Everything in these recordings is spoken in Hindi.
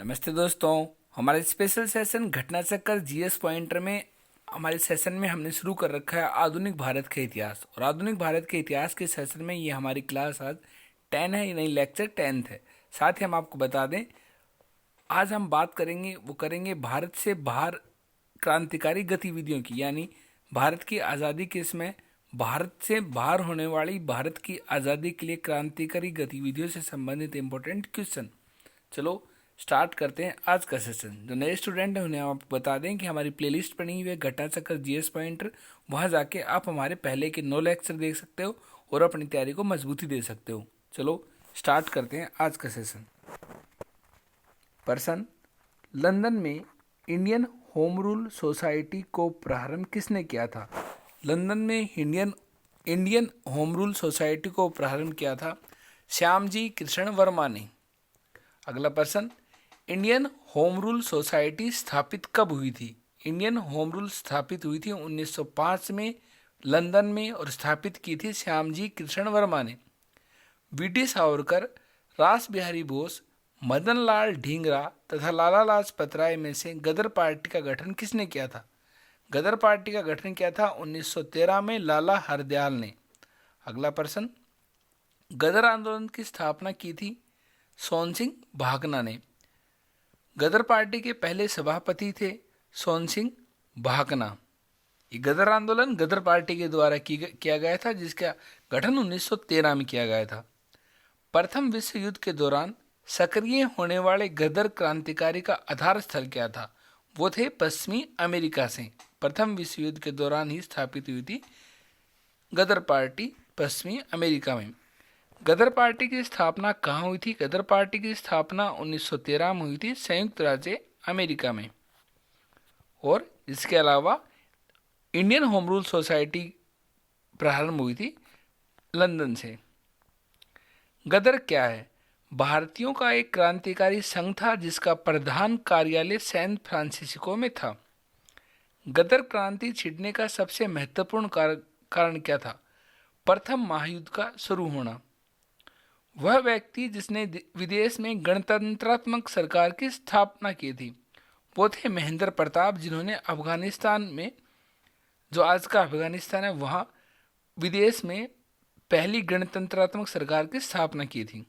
नमस्ते दोस्तों। हमारे स्पेशल सेशन घटना चक्कर जीएस पॉइंटर में हमारे सेशन में हमने शुरू कर रखा है आधुनिक भारत के इतिहास। और आधुनिक भारत के इतिहास के सेशन में ये हमारी क्लास आज 10 है, नहीं लेक्चर 10 है। साथ ही हम आपको बता दें आज हम बात करेंगे भारत से बाहर क्रांतिकारी गतिविधियों की, यानी भारत की आज़ादी के समय भारत से बाहर होने वाली भारत की आज़ादी के लिए क्रांतिकारी गतिविधियों से संबंधित इंपॉर्टेंट क्वेश्चन। चलो स्टार्ट करते हैं आज का सेशन। जो नए स्टूडेंट हैं उन्हें आपको बता दें कि हमारी प्लेलिस्ट बनी हुई है घटना चक्कर जीएस पॉइंटर, वहाँ जाके आप हमारे पहले के 9 लेक्चर देख सकते हो और अपनी तैयारी को मजबूती दे सकते हो। चलो स्टार्ट करते हैं आज का सेशन। प्रश्न, लंदन में इंडियन होम रूल सोसाइटी को प्रारंभ किसने किया था? लंदन में इंडियन होम रूल सोसाइटी को प्रारंभ किया था श्यामजी कृष्ण वर्मा ने। अगला प्रश्न, इंडियन होम रूल सोसाइटी स्थापित कब हुई थी? इंडियन होम रूल स्थापित हुई थी 1905 में लंदन में और स्थापित की थी श्यामजी कृष्ण वर्मा ने। वीटी सावरकर, रास बिहारी बोस, मदन लाल ढींगरा तथा लाला लाजपत राय में से गदर पार्टी का गठन किसने किया था? गदर पार्टी का गठन किया था 1913 में लाला हरदयाल ने। अगला प्रश्न, गदर आंदोलन की स्थापना की थी सोन सिंह भागना ने। गदर पार्टी के पहले सभापति थे सोन सिंह भागना। ये गदर आंदोलन गदर पार्टी के द्वारा किया गया था, जिसका गठन 1913 में किया गया था। प्रथम विश्व युद्ध के दौरान सक्रिय होने वाले गदर क्रांतिकारी का आधार स्थल क्या था? वो थे पश्चिमी अमेरिका से। प्रथम विश्व युद्ध के दौरान ही स्थापित हुई थी गदर पार्टी पश्चिमी अमेरिका में। गदर पार्टी की स्थापना कहाँ हुई थी? गदर पार्टी की स्थापना 1913 में हुई थी संयुक्त राज्य अमेरिका में। और इसके अलावा इंडियन होम रूल सोसाइटी प्रारंभ हुई थी लंदन से। गदर क्या है? भारतीयों का एक क्रांतिकारी संघ था जिसका प्रधान कार्यालय सैन फ्रांसिस्को में था। गदर क्रांति छिड़ने का सबसे महत्वपूर्ण कारण क्या था? प्रथम महायुद्ध का शुरू होना। वह व्यक्ति जिसने विदेश में गणतंत्रात्मक सरकार की स्थापना की थी वो थे महेंद्र प्रताप, जिन्होंने अफगानिस्तान में, जो आज का अफगानिस्तान है, वहाँ विदेश में पहली गणतंत्रात्मक सरकार की स्थापना की थी।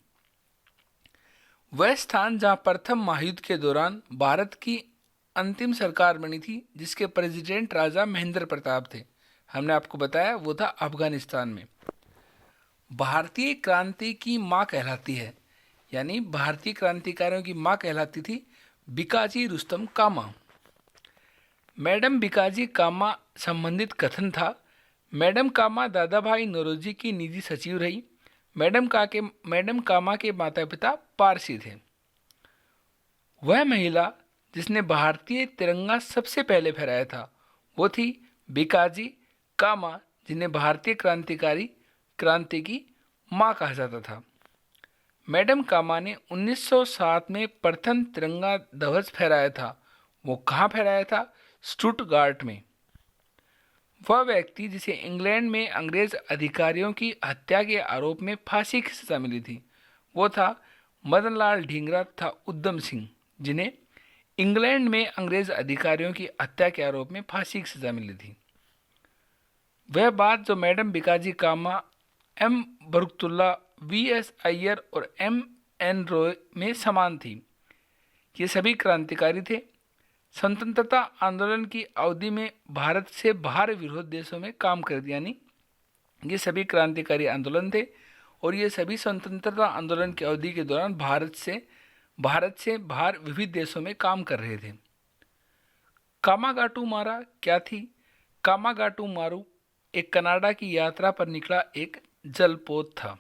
वह स्थान जहाँ प्रथम महायुद्ध के दौरान भारत की अंतिम सरकार बनी थी, जिसके प्रेसिडेंट राजा महेंद्र प्रताप थे, हमने आपको बताया वो था अफगानिस्तान में। भारतीय क्रांति की माँ कहलाती है, यानी भारतीय क्रांतिकारियों की माँ कहलाती थी बिकाजी रुस्तम कामा। मैडम बिकाजी कामा संबंधित कथन था। मैडम कामा दादा भाई नौरोजी की निजी सचिव रही। मैडम कामा के माता पिता पारसी थे। वह महिला जिसने भारतीय तिरंगा सबसे पहले फहराया था वो थी बिकाजी कामा, जिन्हें भारतीय क्रांति की माँ कहा जाता था। मैडम कामा ने 1907 में प्रथम तिरंगा ध्वज फहराया था। वो कहाँ फहराया था? स्टुटगार्ट में। वह व्यक्ति जिसे इंग्लैंड में अंग्रेज अधिकारियों की हत्या के आरोप में फांसी की सजा मिली थी वो था मदन लाल ढींगरा तथा उधम सिंह, जिन्हें इंग्लैंड में अंग्रेज अधिकारियों की हत्या के आरोप में फांसी की सजा मिली थी। वह बात जो मैडम बिकाजी कामा, एम बरुकतुल्ला, वी.एस. अय्यर और एम.एन. रॉय में समान थी। ये सभी क्रांतिकारी थे। स्वतंत्रता आंदोलन की अवधि में भारत से बाहर विरोध देशों में काम कर दिया, यानी ये सभी क्रांतिकारी आंदोलन थे और ये सभी स्वतंत्रता आंदोलन की अवधि के दौरान भारत से बाहर विविध देशों में काम कर रहे थे। कामागाटू मारा क्या थी? कामागाटू मारू एक कनाडा की यात्रा पर निकला एक जलपोत था।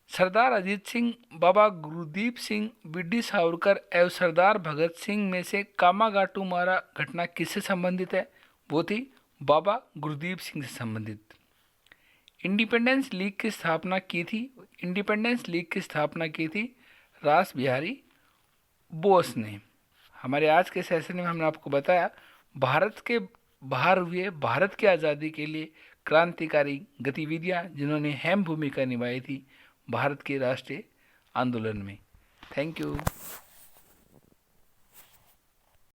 सरदार अजीत सिंह, बाबा गुरदीप सिंह, वीडी सावरकर एवं सरदार भगत सिंह में से कामागाटू मारा घटना किससे संबंधित है? वो थी बाबा गुरदीप सिंह से संबंधित। इंडिपेंडेंस लीग की स्थापना की थी रास बिहारी बोस ने। हमारे आज के सेशन में हमने आपको बताया भारत के बाहर हुए भारत की आज़ादी के लिए क्रांतिकारी गतिविधियां जिन्होंने अहम भूमिका निभाई थी भारत के राष्ट्रीय आंदोलन में। Thank you.